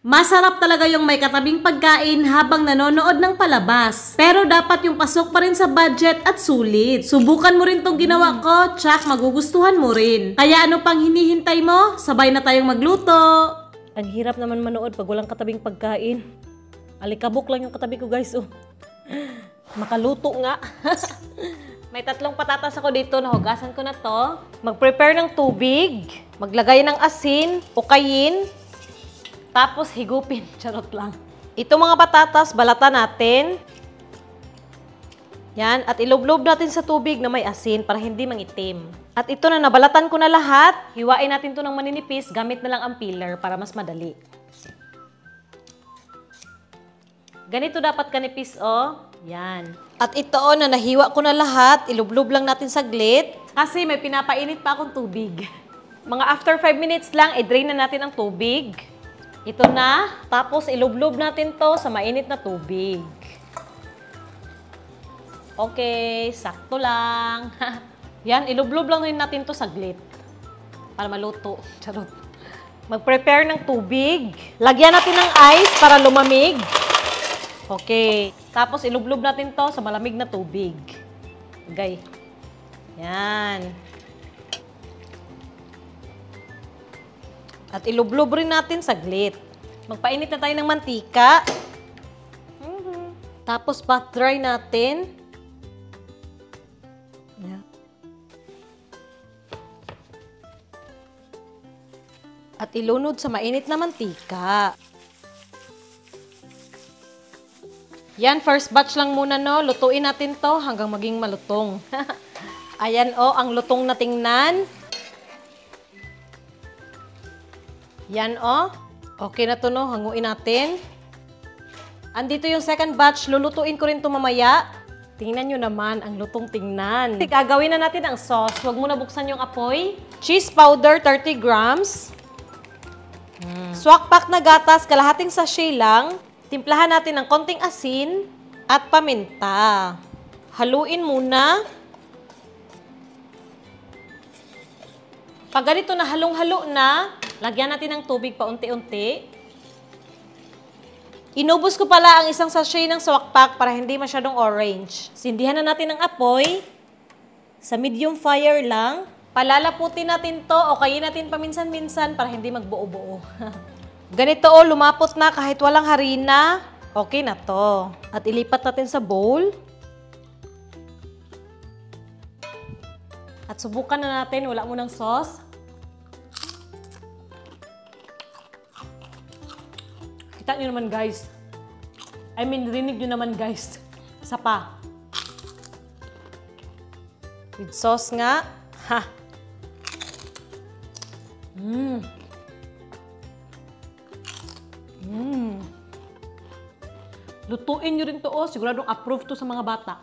Masarap talaga yung may katabing pagkain habang nanonood ng palabas. Pero dapat yung pasok pa rin sa budget at sulit. Subukan mo rin tong ginawa ko, tsak magugustuhan mo rin. Kaya ano pang hinihintay mo? Sabay na tayong magluto. Ang hirap naman manood pag walang katabing pagkain. Alikabok lang yung katabi ko, guys. Oh. Makaluto nga. May 3 patatas ako dito. Nahugasan ko na to. Mag-prepare ng tubig. Maglagay ng asin, ukayin. Tapos higupin. Charot lang. Ito mga patatas, balatan natin. Yan. At ilublob natin sa tubig na may asin para hindi mangitim. At ito na, nabalatan ko na lahat. Hiwain natin to ng maninipis. Gamit na lang ang peeler para mas madali. Ganito dapat kanipis, oh. Yan. At ito, oh, na nahiwa ko na lahat. Ilublob lang natin saglit. Kasi may pinapainit pa akong tubig. Mga after 5 minutes lang, i-drain na natin ang tubig. Ito na. Tapos, ilublob natin to sa mainit na tubig. Okay, sakto lang. Yan, ilublob lang rin natin to saglit. Para maluto. Charot. Mag-prepare ng tubig. Lagyan natin ng ice para lumamig. Okay. Tapos, ilublob natin to sa malamig na tubig. Okay. Yan. At ilublob rin natin saglit. Magpainit na tayo ng mantika. Tapos pat dry natin. At ilunod sa mainit na mantika. Yan, first batch lang muna, no? Lutuin natin to hanggang maging malutong. Ayan, oh, ang lutong na tingnan. Yan, oh. Okay na to, no? Hanguin natin. Andito yung second batch. Lulutuin ko rin to mamaya. Tingnan nyo naman, ang lutong tingnan. Gagawin na natin ang sauce. Huwag muna buksan yung apoy. Cheese powder, 30 grams. Swak pack na gatas, kalahating sachet lang. Timplahan natin ng konting asin at paminta. Haluin muna. Pag ganito na halong-halo na, lagyan natin ng tubig paunti-unti. Inubos ko pala ang isang sachet ng swakpak para hindi masyadong orange. Sindihan na natin ang apoy. Sa medium fire lang. Palalaputin natin to o kayin natin paminsan-minsan para hindi magbuo-buo. Ganito o, lumapot na kahit walang harina. Okay na to. At ilipat natin sa bowl. At subukan na natin, wala munang sauce. Kita nyo naman, guys. I mean, rinig nyo naman, guys. Isa pa. With sauce nga. Ha! Lutuin nyo rin to, oh. Siguradong approved to sa mga bata.